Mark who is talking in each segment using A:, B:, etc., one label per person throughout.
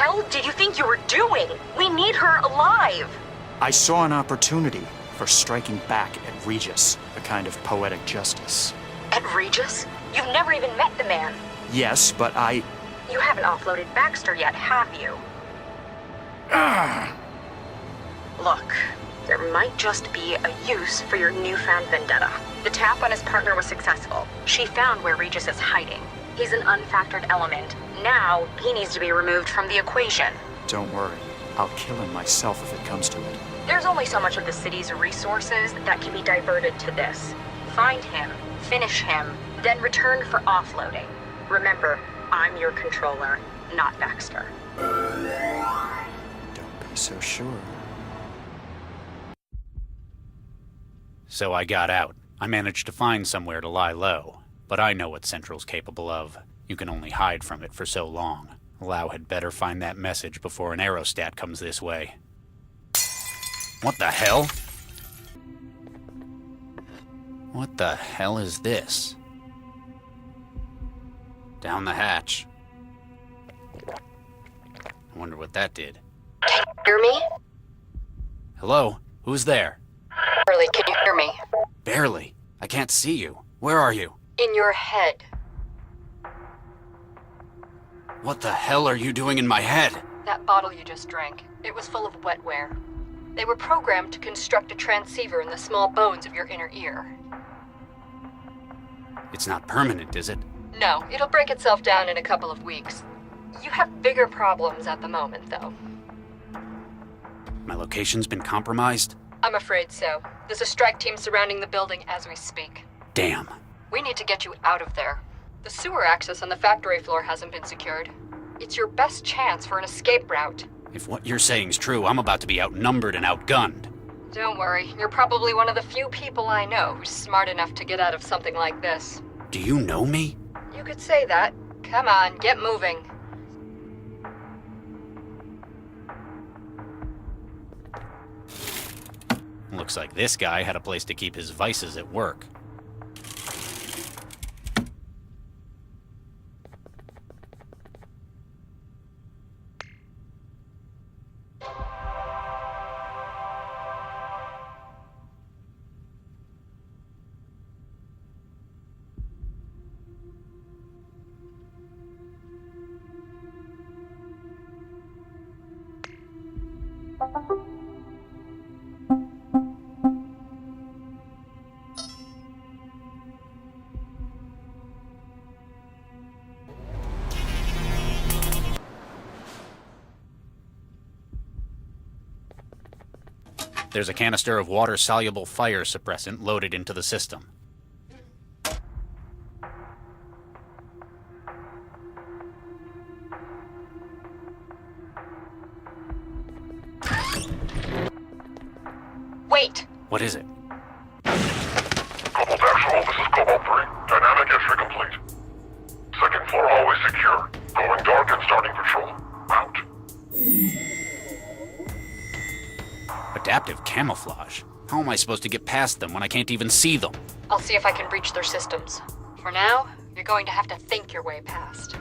A: hell did you think you were doing? We need her alive!
B: I saw an opportunity for striking back at Regis, a kind of poetic justice.
A: At Regis? You've never even met the man.
B: Yes, but I...
A: You haven't offloaded Baxter yet, have you? Look, there might just be a use for your newfound vendetta. The tap on his partner was successful. She found where Regis is hiding. He's an unfactored element. Now, he needs to be removed from the equation.
B: Don't worry. I'll kill him myself if it comes to it.
A: There's only so much of the city's resources that can be diverted to this. Find him, finish him, then return for offloading. Remember, I'm your controller, not Baxter.
B: Don't be so sure.
C: So I got out. I managed to find somewhere to lie low. But I know what Central's capable of. You can only hide from it for so long. Lau had better find that message before an aerostat comes this way. What the hell? What the hell is this? Down the hatch. I wonder what that did.
A: Can you hear me?
C: Hello? Who's there?
A: Barely, can you hear me?
C: Barely. I can't see you. Where are you?
A: In your head.
C: What the hell are you doing in my head?
A: That bottle you just drank, it was full of wetware. They were programmed to construct a transceiver in the small bones of your inner ear.
C: It's not permanent, is it?
A: No, it'll break itself down in a couple of weeks. You have bigger problems at the moment, though.
C: My location's been compromised?
A: I'm afraid so. There's a strike team surrounding the building as we speak.
C: Damn.
A: We need to get you out of there. The sewer access on the factory floor hasn't been secured. It's your best chance for an escape route.
C: If what you're saying's true, I'm about to be outnumbered and outgunned.
A: Don't worry, you're probably one of the few people I know who's smart enough to get out of something like this.
C: Do you know me?
A: You could say that. Come on, get moving.
C: Looks like this guy had a place to keep his vices at work. There's a canister of water-soluble fire suppressant loaded into the system.
A: Wait!
D: What is it?
E: Cobalt Actual, this is Cobalt 3. Dynamic entry complete. Second floor hallway secure. Going dark and starting patrol. Out.
C: Adaptive camouflage? How am I supposed to get past them when I can't even see them?
A: I'll see if I can breach their systems. For now, you're going to have to think your way past.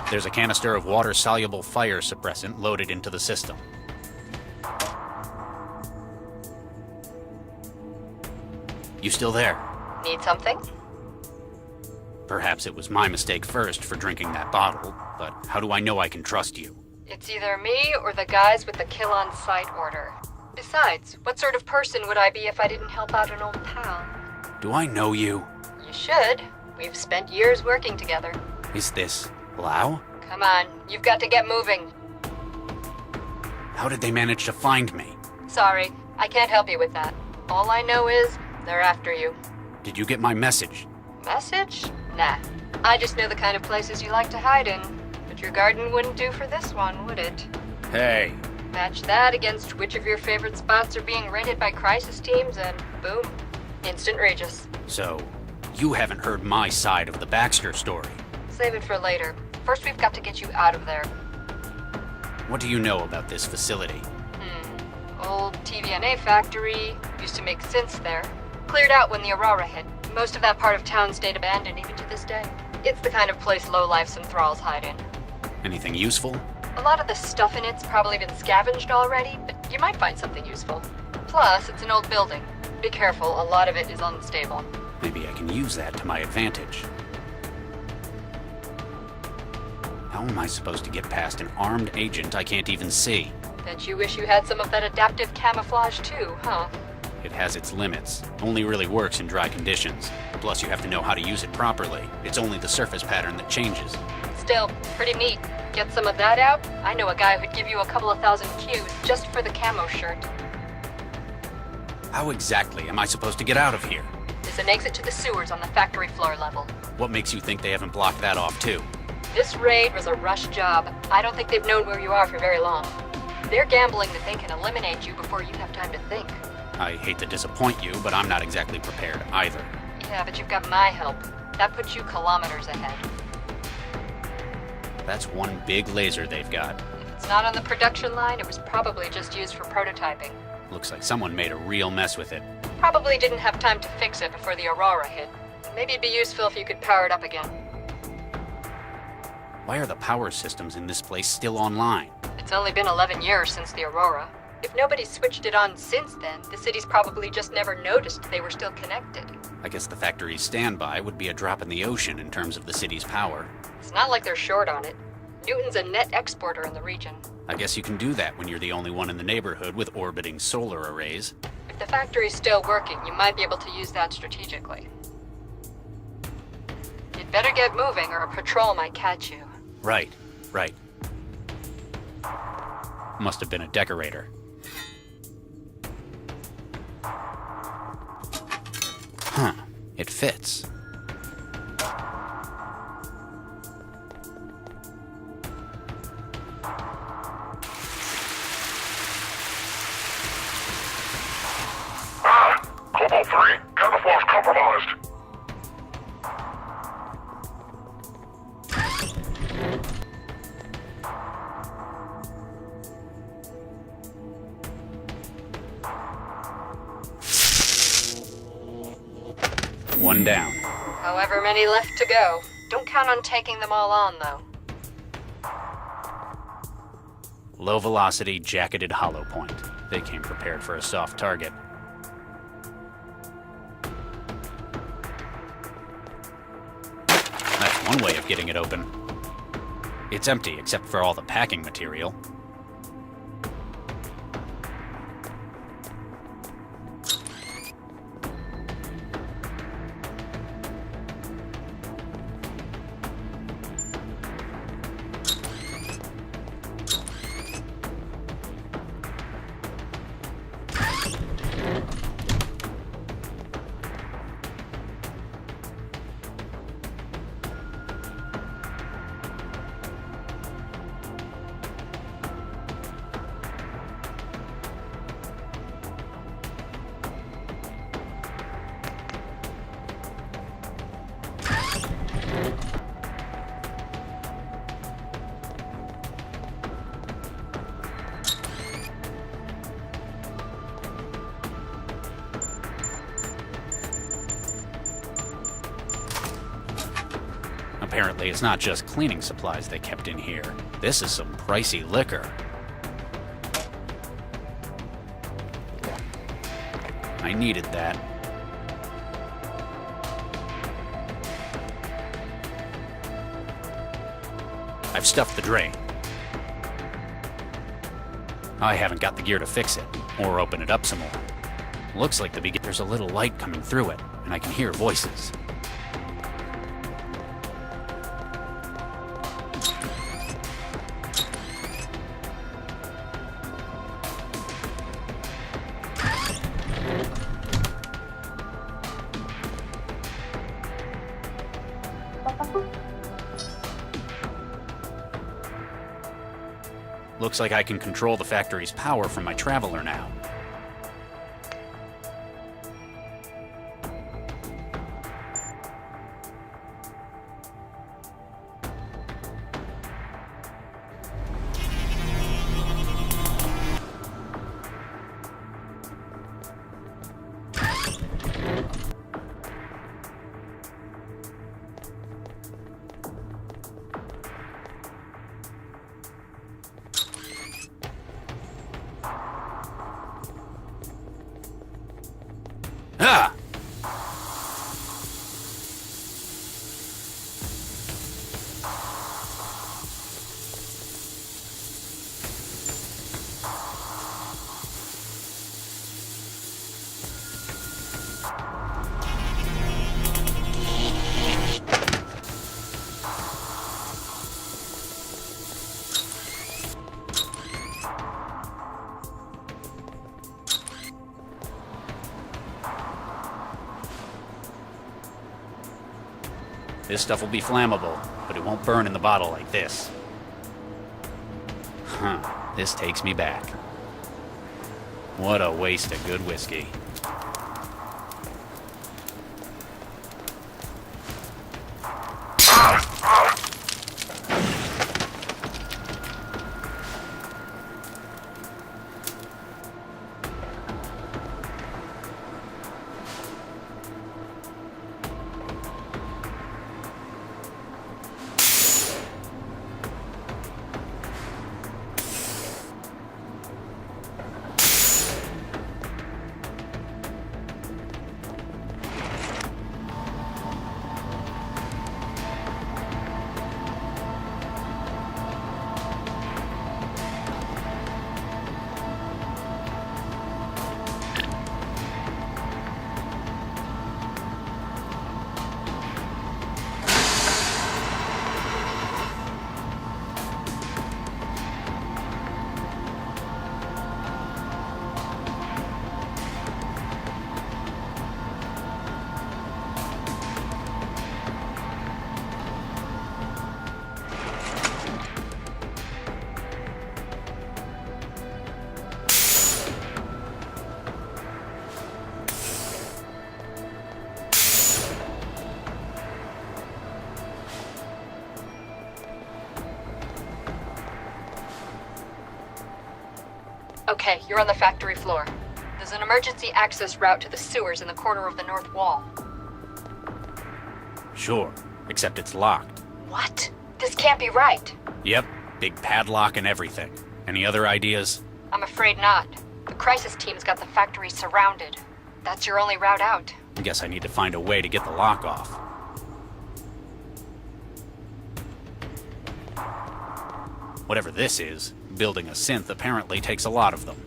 C: There's a canister of water-soluble fire suppressant loaded into the system. You still there?
A: Need something?
C: Perhaps it was my mistake first for drinking that bottle, but how do I know I can trust you?
A: It's either me or the guys with the kill-on-sight order. Besides, what sort of person would I be if I didn't help out an old pal?
C: Do I know you?
A: You should. We've spent years working together.
C: Is this Lau?
A: Come on, you've got to get moving.
C: How did they manage to find me?
A: Sorry, I can't help you with that. All I know is, they're after you.
C: Did you get my message?
A: Message? Nah. I just know the kind of places you like to hide in. But your garden wouldn't do for this one, would it?
C: Hey.
A: Match that against which of your favorite spots are being rented by crisis teams, and boom. Instant Regis.
C: So, you haven't heard my side of the Baxter story.
A: Save it for later. First, we've got to get you out of there.
C: What do you know about this facility?
D: Old TVNA factory. Used to make synths there. Cleared out when the Aurora hit. Most of that part of town stayed abandoned even to this day. It's the kind of place lowlifes and thralls hide in.
C: Anything useful?
D: A lot of the stuff in it's probably been scavenged already, but you might find something useful. Plus, it's an old building. Be careful, a lot of it is unstable.
C: Maybe I can use that to my advantage. How am I supposed to get past an armed agent I can't even see?
D: Bet you wish you had some of that adaptive camouflage too, huh?
C: It has its limits. Only really works in dry conditions. Plus, you have to know how to use it properly. It's only the surface pattern that changes.
D: Still, pretty neat. Get some of that out? I know a guy who'd give you a couple of thousand Qs just for the camo shirt.
C: How exactly am I supposed to get out of here?
D: There's an exit to the sewers on the factory floor level.
C: What makes you think they haven't blocked that off too?
D: This raid was a rush job. I don't think they've known where you are for very long. They're gambling that they can eliminate you before you have time to think.
C: I hate to disappoint you, but I'm not exactly prepared either.
D: Yeah, but you've got my help. That puts you kilometers ahead.
C: That's one big laser they've got.
D: If it's not on the production line, it was probably just used for prototyping.
C: Looks like someone made a real mess with it.
D: Probably didn't have time to fix it before the Aurora hit. Maybe it'd be useful if you could power it up again.
C: Why are the power systems in this place still online?
D: It's only been 11 years since the Aurora. If nobody's switched it on since then, the city's probably just never noticed they were still connected.
C: I guess the factory's standby would be a drop in the ocean in terms of the city's power.
D: It's not like they're short on it. Newton's a net exporter in the region.
C: I guess you can do that when you're the only one in the neighborhood with orbiting solar arrays.
D: If the factory's still working, you might be able to use that strategically. You'd better get moving or a patrol might catch you.
C: Right. Must have been a decorator. Huh. It fits.
E: Cobalt 3, camouflage compromised.
C: One down.
D: However many left to go. Don't count on taking them all on, though.
C: Low velocity, jacketed hollow point. They came prepared for a soft target. That's one way of getting it open. It's empty except for all the packing material. Apparently, it's not just cleaning supplies they kept in here. This is some pricey liquor. I needed that. I've stuffed the drain. I haven't got the gear to fix it, or open it up some more. Looks like there's a little light coming through it, and I can hear voices. Looks like I can control the factory's power from my traveler now. This stuff will be flammable, but it won't burn in the bottle like this. Huh, this takes me back. What a waste of good whiskey.
D: Okay, you're on the factory floor. There's an emergency access route to the sewers in the corner of the north wall.
C: Sure, except it's locked.
D: What? This can't be right.
C: Yep, big padlock and everything. Any other ideas?
D: I'm afraid not. The crisis team's got the factory surrounded. That's your only route out.
C: Guess I need to find a way to get the lock off. Whatever this is, building a synth apparently takes a lot of them.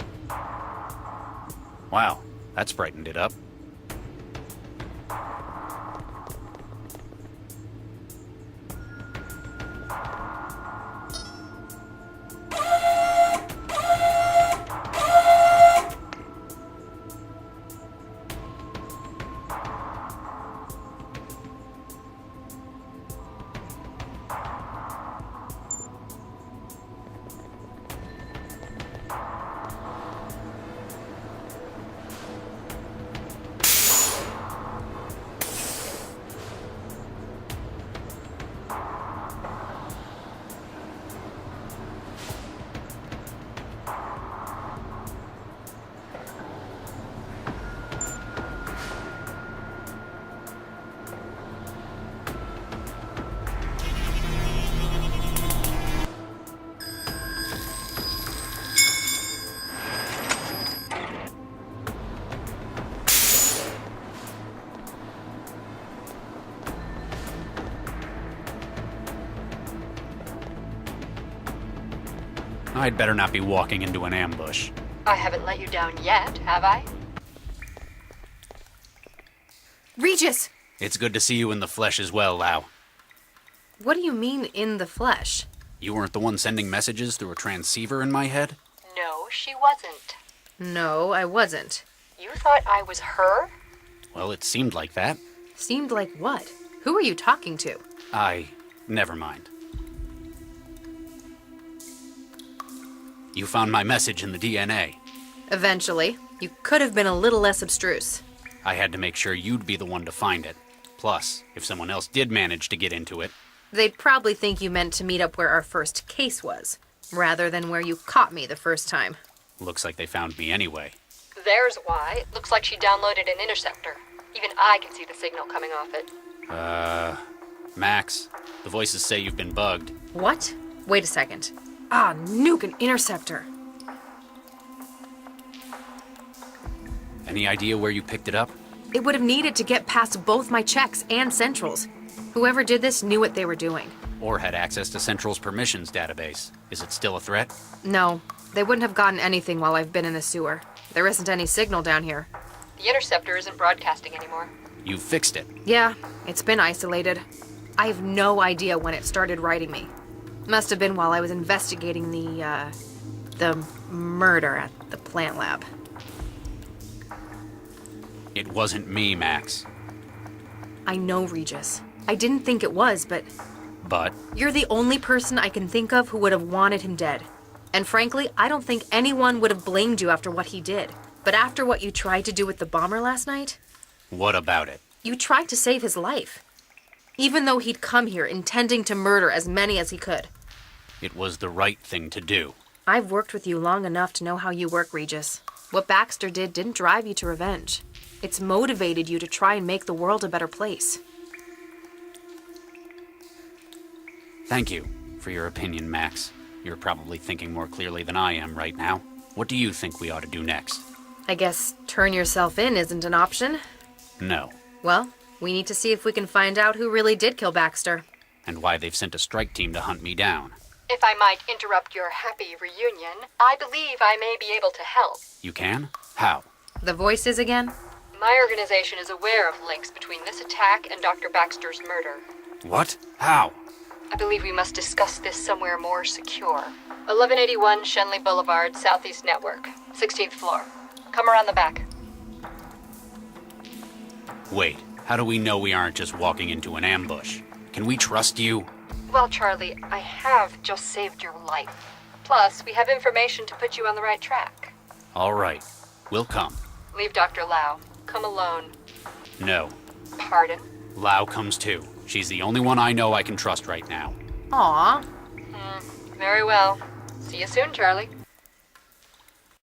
C: Wow, that's brightened it up. I'd better not be walking into an ambush.
D: I haven't let you down yet, have I?
F: Regis!
C: It's good to see you in the flesh as well, Lau.
F: What do you mean, in the flesh?
C: You weren't the one sending messages through a transceiver in my head?
D: No, she wasn't.
F: No, I wasn't.
D: You thought I was her?
C: Well, it seemed like that.
F: Seemed like what? Who are you talking to?
C: Never mind. You found my message in the DNA.
F: Eventually. You could have been a little less abstruse.
C: I had to make sure you'd be the one to find it. Plus, if someone else did manage to get into it...
F: They'd probably think you meant to meet up where our first case was, rather than where you caught me the first time.
C: Looks like they found me anyway.
D: There's why. It looks like she downloaded an interceptor. Even I can see the signal coming off it.
C: Max, the voices say you've been bugged.
F: What? Wait a second. Nuke an interceptor.
C: Any idea where you picked it up?
F: It would have needed to get past both my checks and Central's. Whoever did this knew what they were doing.
C: Or had access to Central's permissions database. Is it still a threat?
F: No, they wouldn't have gotten anything while I've been in the sewer. There isn't any signal down here.
D: The interceptor isn't broadcasting anymore.
C: You fixed it.
F: Yeah, it's been isolated. I have no idea when it started writing me. Must have been while I was investigating the murder at the plant lab.
C: It wasn't me, Max.
F: I know, Regis. I didn't think it was, but
C: But
F: you're the only person I can think of who would have wanted him dead. And frankly, I don't think anyone would have blamed you after what he did. But after what you tried to do with the bomber last night,
C: what about it?
F: you tried to save his life. Even though he'd come here intending to murder as many as he could.
C: It was the right thing to do.
F: I've worked with you long enough to know how you work, Regis. What Baxter did didn't drive you to revenge. It's motivated you to try and make the world a better place.
C: Thank you for your opinion, Max. You're probably thinking more clearly than I am right now. What do you think we ought to do next?
F: I guess turn yourself in isn't an option.
C: No.
F: Well, we need to see if we can find out who really did kill Baxter.
C: And why they've sent a strike team to hunt me down.
D: If I might interrupt your happy reunion, I believe I may be able to help.
C: You can? How?
F: The voices again?
D: My organization is aware of links between this attack and Dr. Baxter's murder.
C: What? How?
D: I believe we must discuss this somewhere more secure. 1181 Shenley Boulevard, Southeast Network, 16th floor. Come around the back.
C: Wait, how do we know we aren't just walking into an ambush? Can we trust you?
D: Well, Charlie, I have just saved your life. Plus, we have information to put you on the right track.
C: All right, we'll come.
D: Leave Dr. Lau. Come alone.
C: No,
D: Pardon?
C: Lau comes too. She's the only one I know I can trust right now.
F: Aw.
D: Very well. See you soon, Charlie.